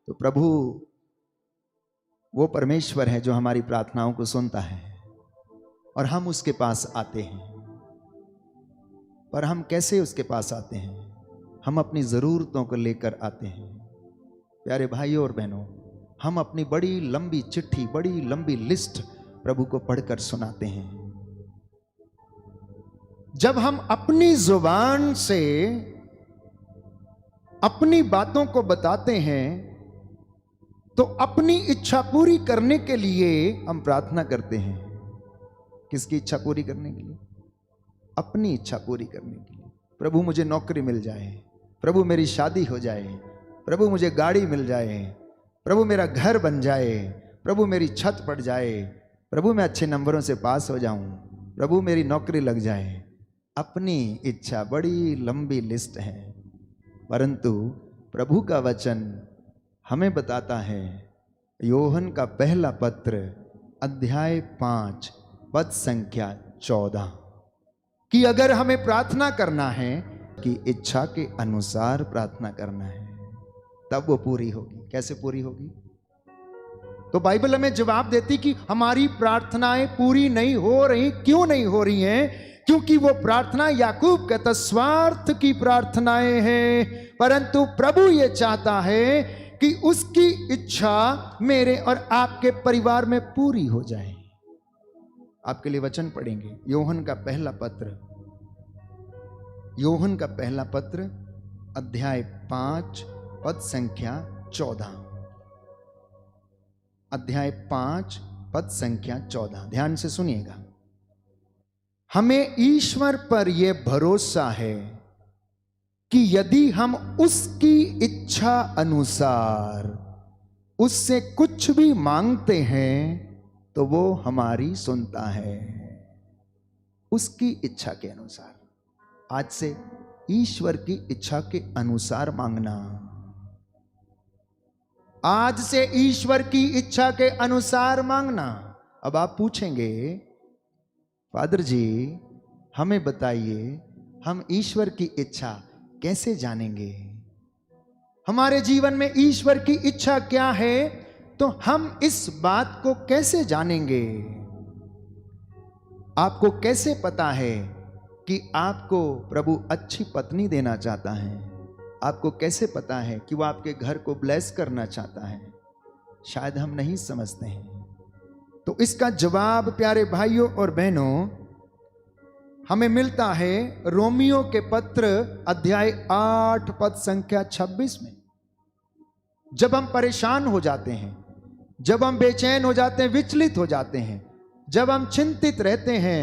तो प्रभु वो परमेश्वर है जो हमारी प्रार्थनाओं को सुनता है और हम उसके पास आते हैं। पर हम कैसे उसके पास आते हैं? हम अपनी ज़रूरतों को लेकर आते हैं। प्यारे भाइयों और बहनों, हम अपनी बड़ी लंबी चिट्ठी, बड़ी लंबी लिस्ट प्रभु को पढ़कर सुनाते हैं। जब हम अपनी जुबान से अपनी बातों को बताते हैं तो अपनी इच्छा पूरी करने के लिए हम प्रार्थना करते हैं। किसकी इच्छा पूरी करने के लिए? अपनी इच्छा पूरी करने के लिए। प्रभु मुझे नौकरी मिल जाए, प्रभु मेरी शादी हो जाए, प्रभु मुझे गाड़ी मिल जाए, प्रभु मेरा घर बन जाए, प्रभु मेरी छत पड़ जाए, प्रभु मैं अच्छे नंबरों से पास हो जाऊं, प्रभु मेरी नौकरी लग जाए। अपनी इच्छा बड़ी लंबी लिस्ट है, परंतु प्रभु का वचन हमें बताता है, यूहन्ना का पहला पत्र अध्याय 5 पद संख्या 14, कि अगर हमें प्रार्थना करना है कि इच्छा के अनुसार प्रार्थना करना है, तब वो पूरी होगी। कैसे पूरी होगी? तो बाइबल हमें जवाब देती कि हमारी प्रार्थनाएं पूरी नहीं हो रही। क्यों नहीं हो रही हैं? क्योंकि वो प्रार्थना, याकूब कहता, स्वार्थ की प्रार्थनाएं हैं, परंतु प्रभु ये चाहता है कि उसकी इच्छा मेरे और आपके परिवार में पूरी हो जाए। आपके लिए वचन पढ़ेंगे, यूहन्ना का पहला पत्र, यूहन्ना का पहला पत्र अध्याय 5 पद संख्या 14, अध्याय 5 पद संख्या 14। ध्यान से सुनिएगा। हमें ईश्वर पर यह भरोसा है कि यदि हम उसकी इच्छा अनुसार उससे कुछ भी मांगते हैं तो वो हमारी सुनता है। उसकी इच्छा के अनुसार। आज से ईश्वर की इच्छा के अनुसार मांगना। आज से ईश्वर की इच्छा के अनुसार मांगना। अब आप पूछेंगे, फादर जी हमें बताइए, हम ईश्वर की इच्छा कैसे जानेंगे? हमारे जीवन में ईश्वर की इच्छा क्या है, तो हम इस बात को कैसे जानेंगे? आपको कैसे पता है कि आपको प्रभु अच्छी पत्नी देना चाहता है? आपको कैसे पता है कि वो आपके घर को ब्लेस करना चाहता है? शायद हम नहीं समझते हैं। तो इसका जवाब प्यारे भाइयों और बहनों हमें मिलता है रोमियो के पत्र अध्याय 8 पद संख्या 26 में। जब हम परेशान हो जाते हैं, जब हम बेचैन हो जाते हैं, विचलित हो जाते हैं, जब हम चिंतित रहते हैं,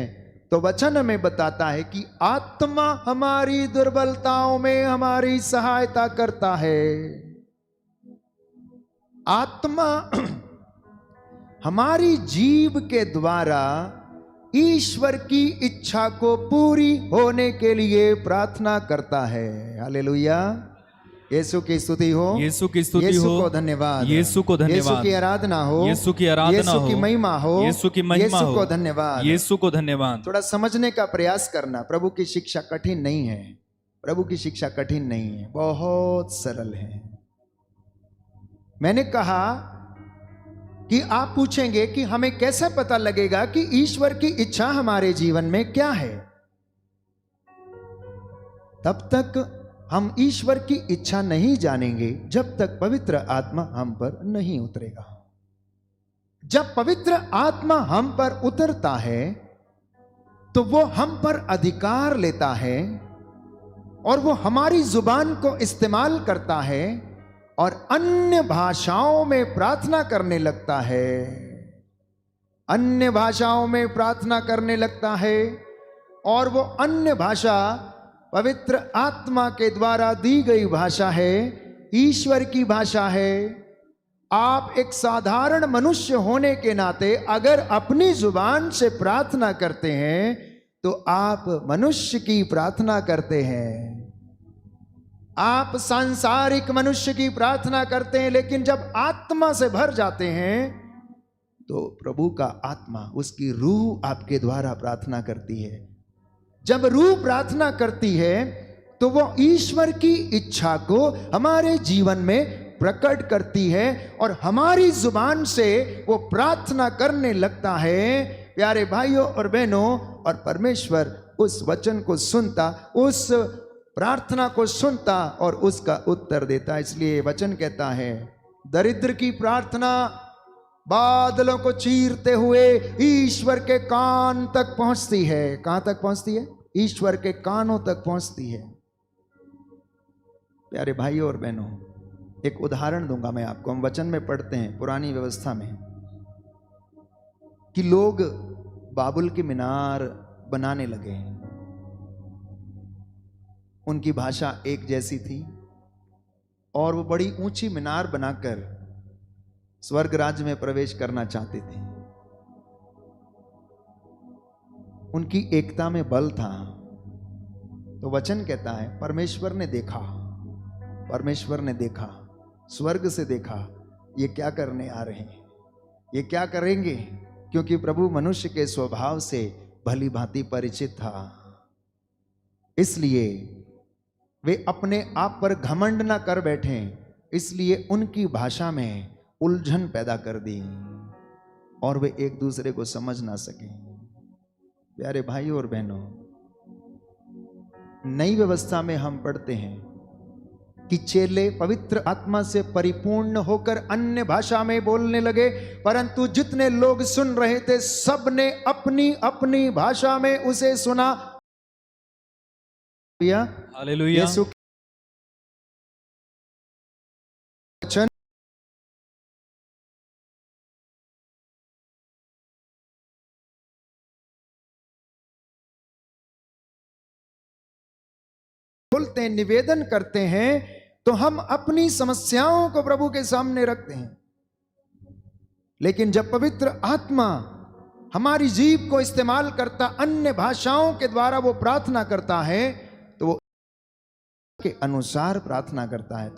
तो वचन हमें बताता है कि आत्मा हमारी दुर्बलताओं में हमारी सहायता करता है। आत्मा हमारी जीव के द्वारा ईश्वर की इच्छा को पूरी होने के लिए प्रार्थना करता है। हालेलुया। यीशु की स्तुति हो, यीशु की स्तुति हो, यीशु को धन्यवाद, यीशु को धन्यवाद, यीशु की आराधना हो, यीशु की आराधना हो, यीशु की महिमा हो, यीशु की महिमा हो, यीशु को धन्यवाद, यीशु को धन्यवाद। थोड़ा समझने का प्रयास करना। प्रभु की शिक्षा कठिन नहीं है, प्रभु की शिक्षा कठिन नहीं है, बहुत सरल है। मैंने कहा कि आप पूछेंगे कि हमें कैसे पता लगेगा कि ईश्वर की इच्छा हमारे जीवन में क्या है? तब तक हम ईश्वर की इच्छा नहीं जानेंगे जब तक पवित्र आत्मा हम पर नहीं उतरेगा। जब पवित्र आत्मा हम पर उतरता है तो वो हम पर अधिकार लेता है और वो हमारी जुबान को इस्तेमाल करता है और अन्य भाषाओं में प्रार्थना करने लगता है। अन्य भाषाओं में प्रार्थना करने लगता है और वो अन्य भाषा पवित्र आत्मा के द्वारा दी गई भाषा है, ईश्वर की भाषा है। आप एक साधारण मनुष्य होने के नाते अगर अपनी जुबान से प्रार्थना करते हैं तो आप मनुष्य की प्रार्थना करते हैं। आप सांसारिक मनुष्य की प्रार्थना करते हैं, लेकिन जब आत्मा से भर जाते हैं तो प्रभु का आत्मा, उसकी रूह आपके द्वारा प्रार्थना करती है। जब रूह प्रार्थना करती है तो वो ईश्वर की इच्छा को हमारे जीवन में प्रकट करती है और हमारी जुबान से वो प्रार्थना करने लगता है। प्यारे भाइयों और बहनों, और परमेश्वर उस वचन को सुनता, उस प्रार्थना को सुनता और उसका उत्तर देता। इसलिए वचन कहता है, दरिद्र की प्रार्थना बादलों को चीरते हुए ईश्वर के कान तक पहुंचती है। कहां तक पहुंचती है? ईश्वर के कानों तक पहुंचती है। प्यारे भाइयों और बहनों, एक उदाहरण दूंगा मैं आपको। हम वचन में पढ़ते हैं पुरानी व्यवस्था में कि लोग बाबुल की मीनार बनाने लगे। उनकी भाषा एक जैसी थी और वो बड़ी ऊंची मीनार बनाकर स्वर्ग राज्य में प्रवेश करना चाहते थे। उनकी एकता में बल था। तो वचन कहता है, परमेश्वर ने देखा, स्वर्ग से देखा, ये क्या करने आ रहे हैं, ये क्या करेंगे, क्योंकि प्रभु मनुष्य के स्वभाव से भली भांति परिचित था। इसलिए वे अपने आप पर घमंड ना कर बैठे, इसलिए उनकी भाषा में उलझन पैदा कर दी और वे एक दूसरे को समझ ना सके। प्यारे भाइयों और बहनों, नई व्यवस्था में हम पढ़ते हैं कि चेले पवित्र आत्मा से परिपूर्ण होकर अन्य भाषा में बोलने लगे, परंतु जितने लोग सुन रहे थे सब ने अपनी अपनी भाषा में उसे सुना। हालेलुया। यीशु वचन बोलते हैं, निवेदन करते हैं, तो हम अपनी समस्याओं को प्रभु के सामने रखते हैं। लेकिन जब पवित्र आत्मा हमारी जीभ को इस्तेमाल करता, अन्य भाषाओं के द्वारा वो प्रार्थना करता है, तो वो के अनुसार प्रार्थना करता है।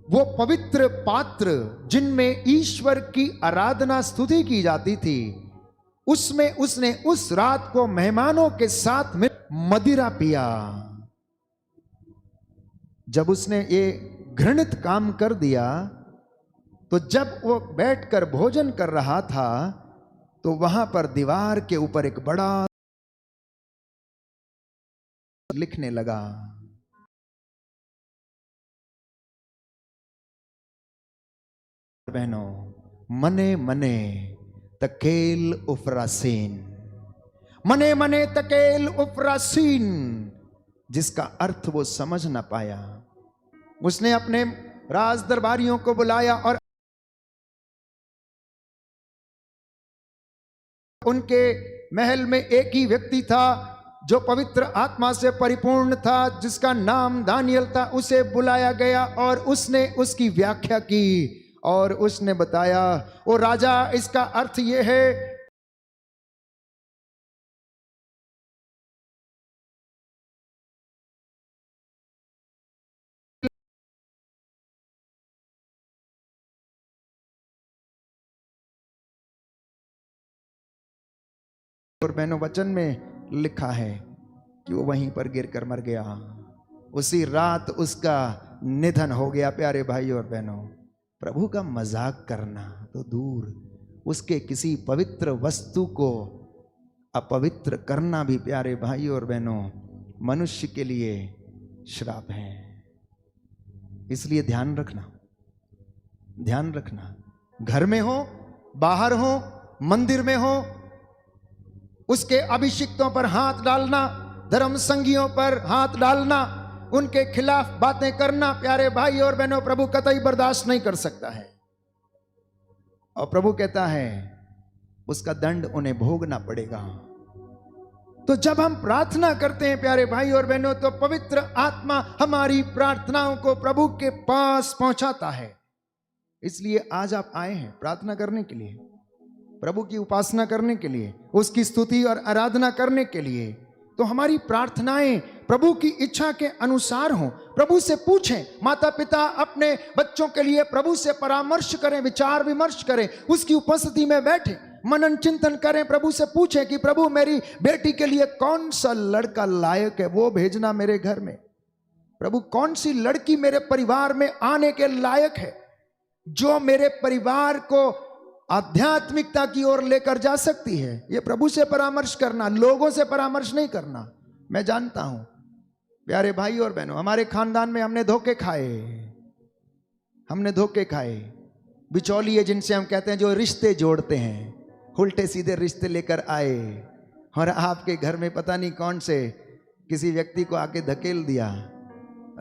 वो पवित्र पात्र जिनमें ईश्वर की आराधना स्तुति की जाती थी, उसमें उसने उस रात को मेहमानों के साथ में मदिरा पिया। जब उसने ये घृणित काम कर दिया, तो जब वो बैठकर भोजन कर रहा था, तो वहां पर दीवार के ऊपर एक बड़ा लिखने लगा, बहनों, मने मने तकेल उफरासीन, मने मने तकेल उफरासीन, जिसका अर्थ वो समझ ना पाया। उसने अपने राज दरबारियों को बुलाया और उनके महल में एक ही व्यक्ति था जो पवित्र आत्मा से परिपूर्ण था, जिसका नाम दानियल था। उसे बुलाया गया और उसने उसकी व्याख्या की और उसने बताया, ओ राजा, इसका अर्थ यह है और बहनों वचन में लिखा है कि वो वहीं पर गिरकर मर गया। उसी रात उसका निधन हो गया। प्यारे भाई और बहनों, प्रभु का मजाक करना तो दूर, उसके किसी पवित्र वस्तु को अपवित्र करना भी, प्यारे भाई और बहनों, मनुष्य के लिए श्राप है। इसलिए ध्यान रखना, ध्यान रखना। घर में हो, बाहर हो, मंदिर में हो, उसके अभिषिक्तों पर हाथ डालना, धर्म संगियों पर हाथ डालना, उनके खिलाफ बातें करना, प्यारे भाई और बहनों, प्रभु कतई बर्दाश्त नहीं कर सकता है। और प्रभु कहता है उसका दंड उन्हें भोगना पड़ेगा। तो जब हम प्रार्थना करते हैं प्यारे भाई और बहनों, तो पवित्र आत्मा हमारी प्रार्थनाओं को प्रभु के पास पहुंचाता है। इसलिए आज आप आए हैं प्रार्थना करने के लिए, प्रभु की उपासना करने के लिए, उसकी स्तुति और आराधना करने के लिए। तो हमारी प्रार्थनाएं प्रभु की इच्छा के अनुसार हों। प्रभु से पूछें। माता पिता अपने बच्चों के लिए प्रभु से परामर्श करें, विचार विमर्श करें, उसकी उपस्थिति में बैठें, मनन चिंतन करें, प्रभु से पूछें कि प्रभु मेरी बेटी के लिए कौन सा लड़का लायक है, वो भेजना मेरे घर में। प्रभु कौन सी लड़की मेरे परिवार में आने के लायक है, जो मेरे परिवार को आध्यात्मिकता की ओर लेकर जा सकती है। ये प्रभु से परामर्श करना, लोगों से परामर्श नहीं करना। मैं जानता हूं प्यारे भाई और बहनों, हमारे खानदान में हमने धोखे खाए, हमने धोखे खाए। बिचौलिए जिनसे हम कहते हैं, जो रिश्ते जोड़ते हैं, उल्टे सीधे रिश्ते लेकर आए और आपके घर में पता नहीं कौन से किसी व्यक्ति को आके धकेल दिया।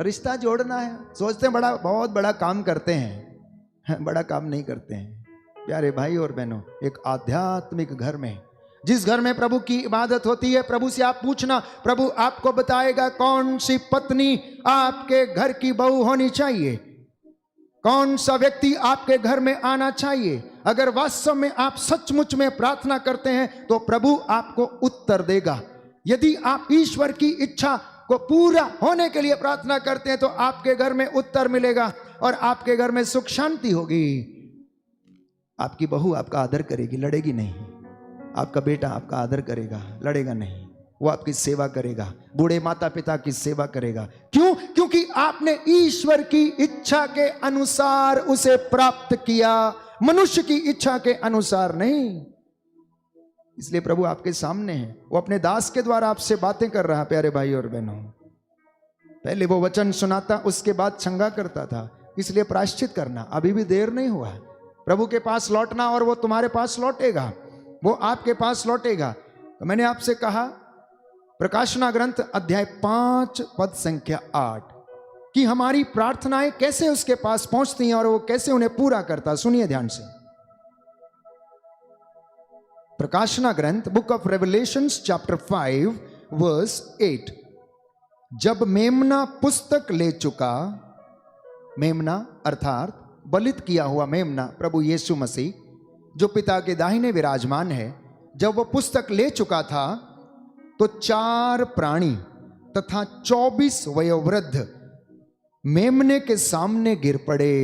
रिश्ता जोड़ना है, सोचते हैं बड़ा, बहुत बड़ा काम करते हैं, बड़ा काम नहीं करते हैं। प्यारे भाई और बहनों, एक आध्यात्मिक घर में, जिस घर में प्रभु की इबादत होती है, प्रभु से आप पूछना, प्रभु आपको बताएगा कौन सी पत्नी आपके घर की बहू होनी चाहिए, कौन सा व्यक्ति आपके घर में आना चाहिए। अगर वास्तव में आप सचमुच में प्रार्थना करते हैं तो प्रभु आपको उत्तर देगा। यदि आप ईश्वर की इच्छा को पूरा होने के लिए प्रार्थना करते हैं तो आपके घर में उत्तर मिलेगा और आपके घर में सुख शांति होगी। आपकी बहू आपका आदर करेगी, लड़ेगी नहीं। आपका बेटा आपका आदर करेगा, लड़ेगा नहीं। वो आपकी सेवा करेगा, बूढ़े माता पिता की सेवा करेगा। क्यों? क्योंकि आपने ईश्वर की इच्छा के अनुसार उसे प्राप्त किया, मनुष्य की इच्छा के अनुसार नहीं। इसलिए प्रभु आपके सामने है, वो अपने दास के द्वारा आपसे बातें कर रहा। प्यारे भाई और बहनों, पहले वो वचन सुनाता, उसके बाद छंगा करता था। इसलिए प्रायश्चित करना, अभी भी देर नहीं हुआ। प्रभु के पास लौटना और वो तुम्हारे पास लौटेगा, वो आपके पास लौटेगा। तो मैंने आपसे कहा प्रकाशना ग्रंथ अध्याय 5 पद संख्या 8 कि हमारी प्रार्थनाएं कैसे उसके पास पहुंचती हैं और वो कैसे उन्हें पूरा करता। सुनिए ध्यान से। प्रकाशना ग्रंथ book of revelations chapter 5 verse 8। जब मेमना पुस्तक ले चुका, मेमना अर्थात बलित किया हुआ मेमना प्रभु यीशु मसीह जो पिता के दाहिने विराजमान है, जब वो पुस्तक ले चुका था तो 4 प्राणी तथा 24 वयोवृद्ध मेमने के सामने गिर पड़े।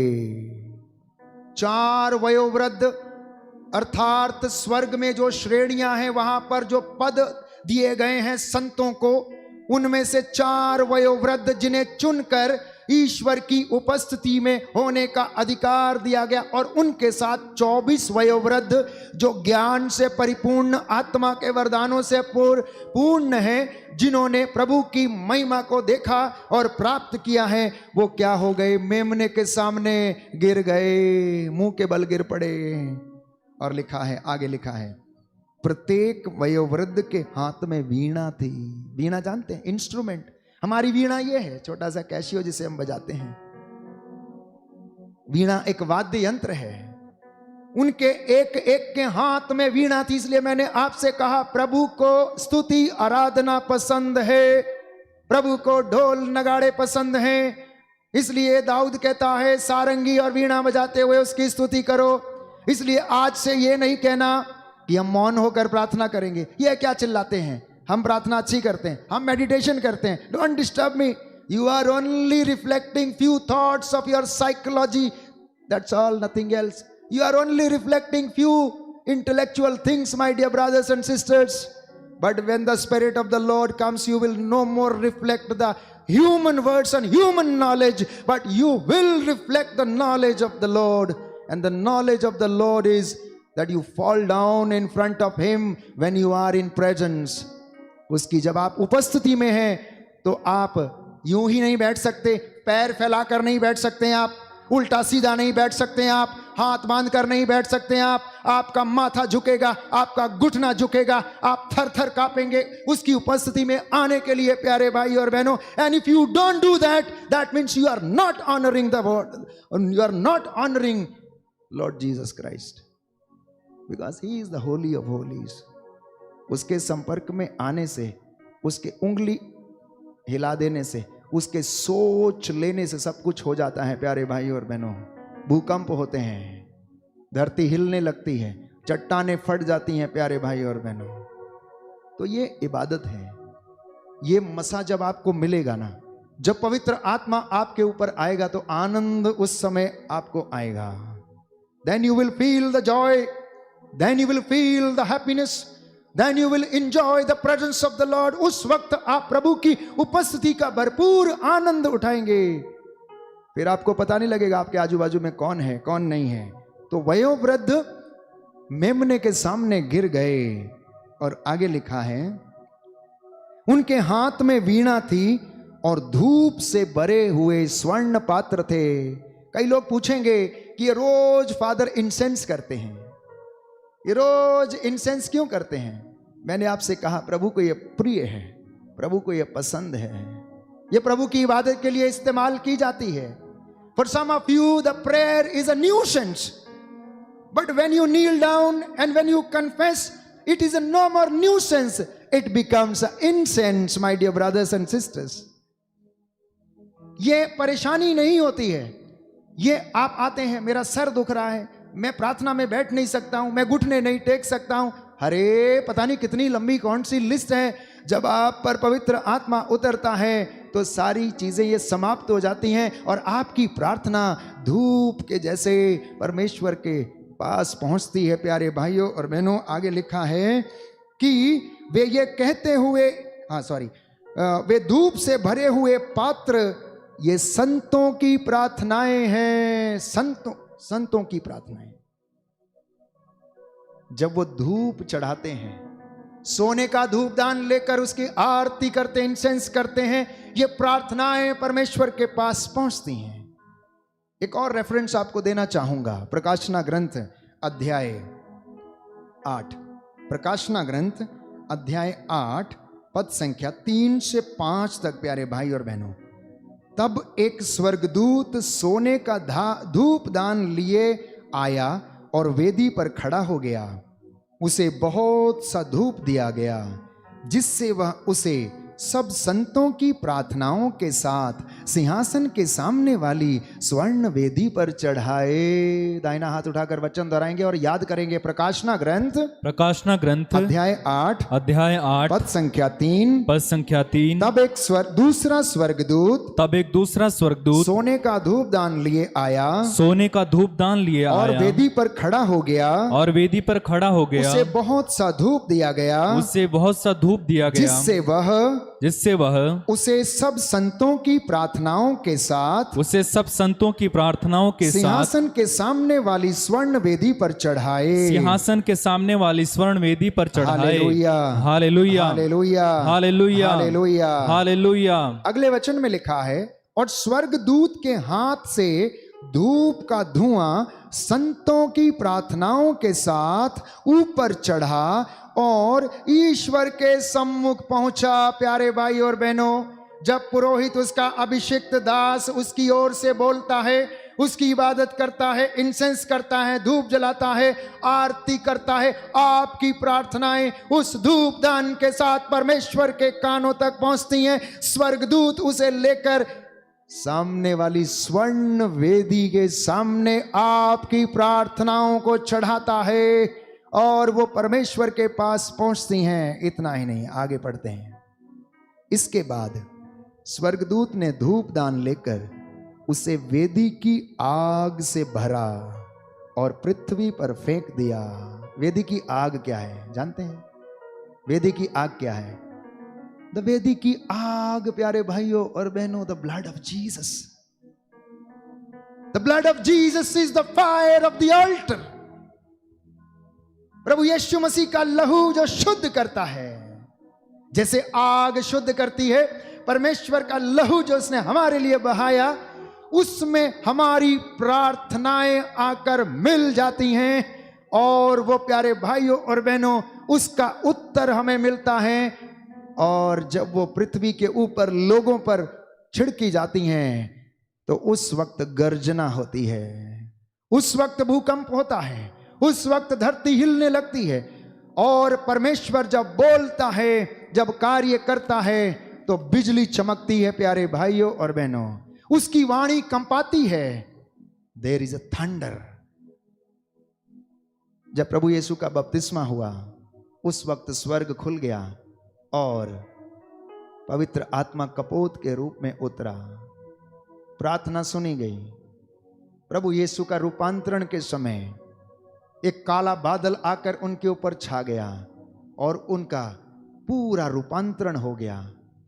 4 वयोवृद्ध अर्थात स्वर्ग में जो श्रेणियां हैं, वहां पर जो पद दिए गए हैं संतों को, उनमें से 4 वयोवृद्ध जिन्हें चुनकर ईश्वर की उपस्थिति में होने का अधिकार दिया गया, और उनके साथ 24 वयोवृद्ध जो ज्ञान से परिपूर्ण, आत्मा के वरदानों से पूर्ण हैं, जिन्होंने प्रभु की महिमा को देखा और प्राप्त किया है, वो क्या हो गए? मेमने के सामने गिर गए, मुंह के बल गिर पड़े। और लिखा है, आगे लिखा है, प्रत्येक वयोवृद्ध के हाथ में वीणा थी। वीणा जानते हैं, इंस्ट्रूमेंट। हमारी वीणा ये है, छोटा सा कैशियो जिसे हम बजाते हैं। वीणा एक वाद्य यंत्र है। उनके एक एक के हाथ में वीणा थी। इसलिए मैंने आपसे कहा, प्रभु को स्तुति आराधना पसंद है, प्रभु को ढोल नगाड़े पसंद हैं। इसलिए दाऊद कहता है, सारंगी और वीणा बजाते हुए उसकी स्तुति करो। इसलिए आज से ये नहीं कहना कि हम मौन होकर प्रार्थना करेंगे। ये क्या चिल्लाते हैं, हम प्रार्थना अच्छी करते हैं, हम मेडिटेशन करते हैं, don't disturb me, you are only reflecting few thoughts of your psychology, that's all, nothing else. You are only reflecting few intellectual things, my dear brothers and sisters. But when the Spirit of the Lord comes, you will no more reflect the human words and human knowledge, but you will reflect the knowledge of the Lord. And the knowledge of the Lord is that you fall down in front of Him when you are in presence. उसकी जब आप उपस्थिति में हैं तो आप यूं ही नहीं बैठ सकते, पैर फैलाकर नहीं बैठ सकते हैं आप, उल्टा सीधा नहीं बैठ सकते हैं आप, हाथ बांध कर नहीं बैठ सकते हैं आप, आपका माथा झुकेगा, आपका घुटना झुकेगा, आप थर थर कांपेंगे उसकी उपस्थिति में आने के लिए, प्यारे भाई और बहनों। And if you don't do that, that means you are not honouring the word, you are not honouring Lord Jesus Christ, because he is the holy of holies. उसके संपर्क में आने से, उसके उंगली हिला देने से, उसके सोच लेने से सब कुछ हो जाता है प्यारे भाई और बहनों। भूकंप होते हैं, धरती हिलने लगती है, चट्टानें फट जाती हैं प्यारे भाई और बहनों। तो ये इबादत है। ये मसा जब आपको मिलेगा ना, जब पवित्र आत्मा आपके ऊपर आएगा तो आनंद उस समय आपको आएगा। Then you will feel the joy, then you will feel the happiness, Then you will enjoy the presence of the Lord. उस वक्त आप प्रभु की उपस्थिति का भरपूर आनंद उठाएंगे। फिर आपको पता नहीं लगेगा आपके आजू बाजू में कौन है कौन नहीं है। तो वयोवृद्ध मेमने के सामने गिर गए और आगे लिखा है, उनके हाथ में वीणा थी और धूप से भरे हुए स्वर्ण पात्र थे। कई लोग पूछेंगे कि ये रोज फादर इंसेंस करते हैं, ये रोज इंसेंस क्यों करते हैं? मैंने आपसे कहा, प्रभु को ये प्रिय है, प्रभु को ये पसंद है, ये प्रभु की इबादत के लिए इस्तेमाल की जाती है। For some of you the prayer is a nuisance, but when you kneel down and when you confess, it is a no more nuisance, it becomes a incense, my dear brothers and sisters. ये परेशानी नहीं होती है। ये आप आते हैं, मेरा सर दुख रहा है, मैं प्रार्थना में बैठ नहीं सकता हूं, मैं घुटने नहीं टेक सकता हूं, अरे पता नहीं कितनी लंबी कौन सी लिस्ट है। जब आप पर पवित्र आत्मा उतरता है तो सारी चीजें ये समाप्त हो जाती हैं और आपकी प्रार्थना धूप के जैसे परमेश्वर के पास पहुंचती है। प्यारे भाइयों और बहनों, आगे लिखा है कि वे ये कहते हुए, वे धूप से भरे हुए पात्र, ये संतों की प्रार्थनाएं हैं। संतों की प्रार्थनाएं। जब वो धूप चढ़ाते हैं, सोने का धूपदान लेकर उसकी आरती करते, इंसेंस करते हैं, ये प्रार्थनाएं परमेश्वर के पास पहुंचती हैं। एक और रेफरेंस आपको देना चाहूंगा, प्रकाशना ग्रंथ अध्याय 8, प्रकाशना ग्रंथ अध्याय 8 पद संख्या 3 से 5 तक। प्यारे भाई और बहनों, तब एक स्वर्गदूत सोने का धूपदान लिए आया और वेदी पर खड़ा हो गया। उसे बहुत सा धूप दिया गया, जिससे वह उसे सब संतों की प्रार्थनाओं के साथ सिंहासन के सामने वाली स्वर्ण वेदी पर चढ़ाए। दाहिना हाथ उठाकर वचन दोहराएंगे और याद करेंगे। प्रकाशना ग्रंथ अध्याय 8 पद संख्या 3। तब एक दूसरा स्वर्गदूत सोने का धूपदान लिए आया और वेदी पर खड़ा हो गया उसे बहुत सा धूप दिया गया जिससे वह उसे सब संतों की प्रार्थनाओं के साथ सिंहासन के सामने वाली स्वर्ण वेदी पर चढ़ाए। Hallelujah, hallelujah, hallelujah, hallelujah. अगले वचन में लिखा है, और स्वर्गदूत के हाथ से धूप का धुआं संतों की प्रार्थनाओं के साथ ऊपर चढ़ा और ईश्वर के सम्मुख पहुंचा। प्यारे भाई और बहनों, जब पुरोहित उसका अभिषिक्त दास उसकी ओर से बोलता है, उसकी इबादत करता है, इंसेंस करता है, धूप जलाता है, आरती करता है, आपकी प्रार्थनाएं उस धूप दान के साथ परमेश्वर के कानों तक पहुंचती हैं। स्वर्गदूत उसे लेकर सामने वाली स्वर्ण वेदी के सामने आपकी प्रार्थनाओं को चढ़ाता है और वो परमेश्वर के पास पहुंचती हैं। इतना ही नहीं, आगे पढ़ते हैं। इसके बाद स्वर्गदूत ने धूप दान लेकर उसे वेदी की आग से भरा और पृथ्वी पर फेंक दिया। वेदी की आग क्या है जानते हैं? वेदी की आग क्या है? द वेदी की आग प्यारे भाइयों और बहनों, the blood of Jesus. The blood of Jesus is the fire of the altar. प्रभु यीशु मसीह का लहू जो शुद्ध करता है, जैसे आग शुद्ध करती है, परमेश्वर का लहू जो उसने हमारे लिए बहाया, उसमें हमारी प्रार्थनाएं आकर मिल जाती हैं और वो प्यारे भाइयों और बहनों, उसका उत्तर हमें मिलता है। और जब वो पृथ्वी के ऊपर लोगों पर छिड़की जाती हैं तो उस वक्त गर्जना होती है, उस वक्त भूकंप होता है, उस वक्त धरती हिलने लगती है। और परमेश्वर जब बोलता है, जब कार्य करता है, तो बिजली चमकती है प्यारे भाइयों और बहनों, उसकी वाणी कंपाती है। There is a thunder. जब प्रभु यीशु का बपतिस्मा हुआ उस वक्त स्वर्ग खुल गया और पवित्र आत्मा कपोत के रूप में उतरा, प्रार्थना सुनी गई। प्रभु यीशु का रूपांतरण के समय एक काला बादल आकर उनके ऊपर छा गया और उनका पूरा रूपांतरण हो गया।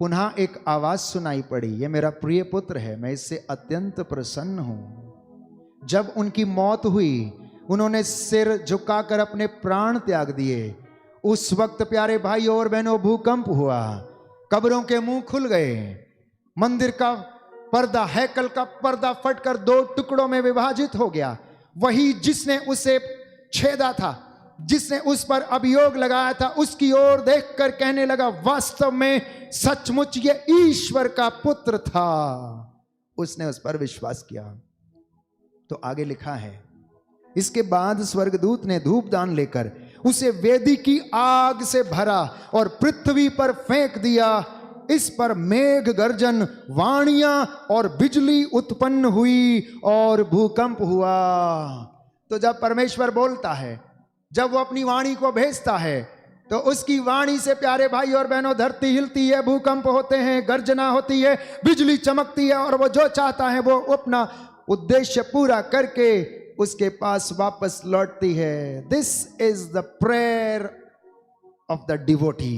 पुनः एक आवाज सुनाई पड़ी, ये मेरा प्रिय पुत्र है, मैं इससे अत्यंत प्रसन्न हूं। जब उनकी मौत हुई, उन्होंने सिर झुकाकर अपने प्राण त्याग दिए। उस वक्त प्यारे भाइयों और बहनों भूकंप हुआ, कब्रों के मुंह खुल गए, मंदिर का पर्दा, हैकल का पर्दा फटकर 2 टुकड़ों में विभाजित हो गया। वही जिसने उसे छेदा था, जिसने उस पर अभियोग लगाया था, उसकी ओर देखकर कहने लगा, वास्तव में सचमुच ये ईश्वर का पुत्र था। उसने उस पर विश्वास किया। तो आगे लिखा है, इसके बाद स्वर्गदूत ने धूपदान लेकर उसे वेदी की आग से भरा और पृथ्वी पर फेंक दिया। इस पर मेघ गर्जन, वाणियां और बिजली उत्पन्न हुई और भूकंप हुआ। तो जब परमेश्वर बोलता है, जब वो अपनी वाणी को भेजता है, तो उसकी वाणी से प्यारे भाई और बहनों धरती हिलती है, भूकंप होते हैं, गर्जना होती है, बिजली चमकती है और वो जो चाहता है वो अपना उद्देश्य पूरा करके उसके पास वापस लौटती है। This is the prayer of the devotee.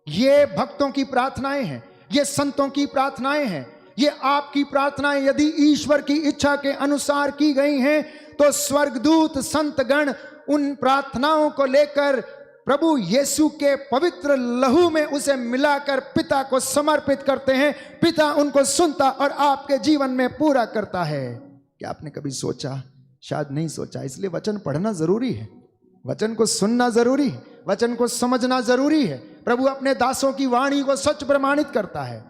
ये भक्तों की प्रार्थनाएं हैं, ये संतों की प्रार्थनाएं हैं, ये आपकी प्रार्थनाएं यदि ईश्वर की इच्छा के अनुसार की गई हैं तो स्वर्गदूत संतगण उन प्रार्थनाओं को लेकर प्रभु यीशु के पवित्र लहू में उसे मिलाकर पिता को समर्पित करते हैं। पिता उनको सुनता और आपके जीवन में पूरा करता है। क्या आपने कभी सोचा? शायद नहीं सोचा। इसलिए वचन पढ़ना जरूरी है, वचन को सुनना जरूरी है, वचन को समझना जरूरी है। प्रभु अपने दासों की वाणी को सच प्रमाणित करता है।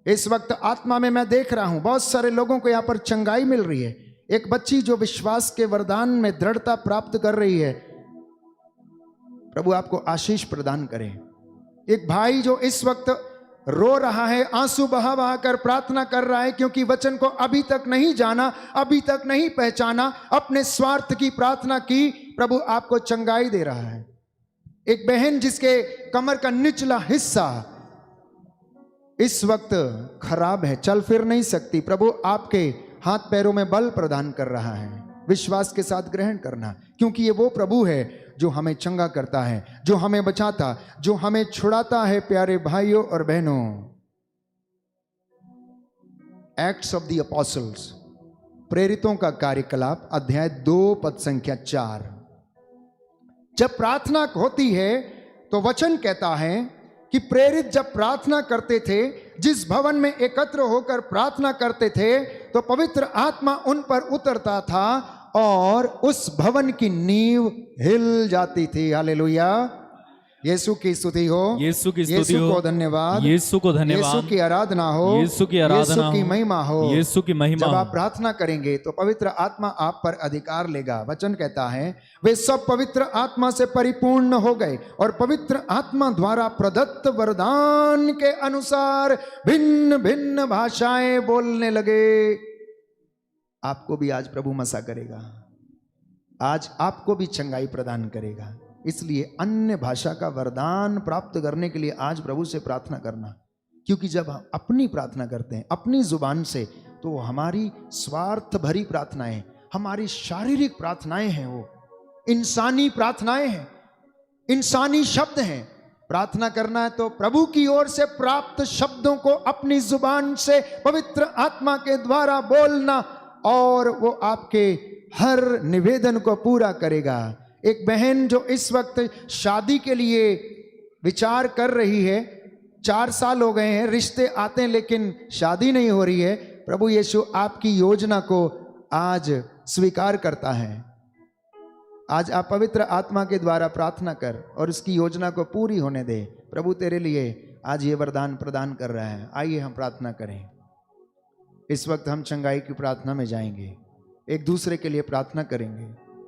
इस वक्त आत्मा में मैं देख रहा हूं बहुत सारे लोगों को यहां पर चंगाई मिल रही है। एक बच्ची जो विश्वास के वरदान में दृढ़ता प्राप्त कर रही है, प्रभु आपको आशीष प्रदान करें। एक भाई जो इस वक्त रो रहा है, आंसू बहा बहा कर प्रार्थना कर रहा है क्योंकि वचन को अभी तक नहीं जाना, अभी तक नहीं पहचाना, अपने स्वार्थ की प्रार्थना की, प्रभु आपको चंगाई दे रहा है। एक बहन जिसके कमर का निचला हिस्सा इस वक्त खराब है, चल फिर नहीं सकती, प्रभु आपके हाथ पैरों में बल प्रदान कर रहा है। विश्वास के साथ ग्रहण करना, क्योंकि ये वो प्रभु है जो हमें चंगा करता है, जो हमें बचाता, जो हमें छुड़ाता है। प्यारे भाइयों और बहनों, एक्ट्स ऑफ द अपोस्टल्स, प्रेरितों का कार्यकलाप, अध्याय 2 पद संख्या 4। जब प्रार्थना होती है तो वचन कहता है कि प्रेरित जब प्रार्थना करते थे, जिस भवन में एकत्र होकर प्रार्थना करते थे, तो पवित्र आत्मा उन पर उतरता था और उस भवन की नींव हिल जाती थी। हालेलुया, यीशु की स्तुति हो, यीशु की स्तुति यीशु हो, को धन्यवाद, यीशु को धन्यवाद, यीशु की आराधना हो, यीशु की आराधना यीशु की हो, महिमा हो, यीशु की महिमा जब हो। आप प्रार्थना करेंगे तो पवित्र आत्मा आप पर अधिकार लेगा। वचन कहता है वे सब पवित्र आत्मा से परिपूर्ण हो गए और पवित्र आत्मा द्वारा प्रदत्त वरदान के अनुसार भिन्न भिन्न भाषाएं बोलने लगे। आपको भी आज प्रभु मसा करेगा, आज आपको भी चंगाई प्रदान करेगा। इसलिए अन्य भाषा का वरदान प्राप्त करने के लिए आज प्रभु से प्रार्थना करना, क्योंकि जब हम अपनी प्रार्थना करते हैं अपनी जुबान से, तो हमारी स्वार्थ भरी प्रार्थनाएं, हमारी शारीरिक प्रार्थनाएं हैं, वो इंसानी प्रार्थनाएं हैं, इंसानी शब्द हैं। प्रार्थना करना है तो प्रभु की ओर से प्राप्त शब्दों को अपनी जुबान से पवित्र आत्मा के द्वारा बोलना, और वो आपके हर निवेदन को पूरा करेगा। एक बहन जो इस वक्त शादी के लिए विचार कर रही है, 4 साल हो गए हैं, रिश्ते आते हैं लेकिन शादी नहीं हो रही है, प्रभु यीशु आपकी योजना को आज स्वीकार करता है। आज आप पवित्र आत्मा के द्वारा प्रार्थना कर और उसकी योजना को पूरी होने दे। प्रभु तेरे लिए आज ये वरदान प्रदान कर रहा है। आइए हम प्रार्थना करें। इस वक्त हम चंगाई की प्रार्थना में जाएंगे, एक दूसरे के लिए प्रार्थना करेंगे,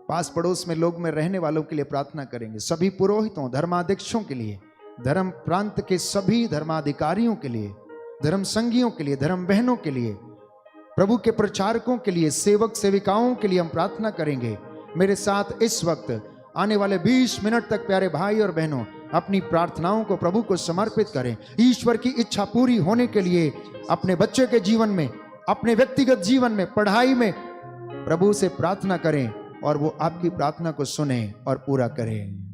पास पड़ोस में लोग में रहने वालों के लिए प्रार्थना करेंगे, सभी पुरोहितों धर्माध्यक्षों के लिए, धर्म प्रांत के सभी धर्माधिकारियों के लिए, धर्म संघियों के लिए, धर्म बहनों के लिए, प्रभु के प्रचारकों के लिए, सेवक सेविकाओं के लिए हम प्रार्थना करेंगे। मेरे साथ इस वक्त आने वाले 20 मिनट तक प्यारे भाई और बहनों अपनी प्रार्थनाओं को प्रभु को समर्पित करें। ईश्वर की इच्छा पूरी होने के लिए अपने बच्चे के जीवन में, अपने व्यक्तिगत जीवन में, पढ़ाई में प्रभु से प्रार्थना करें और वो आपकी प्रार्थना को सुने और पूरा करें।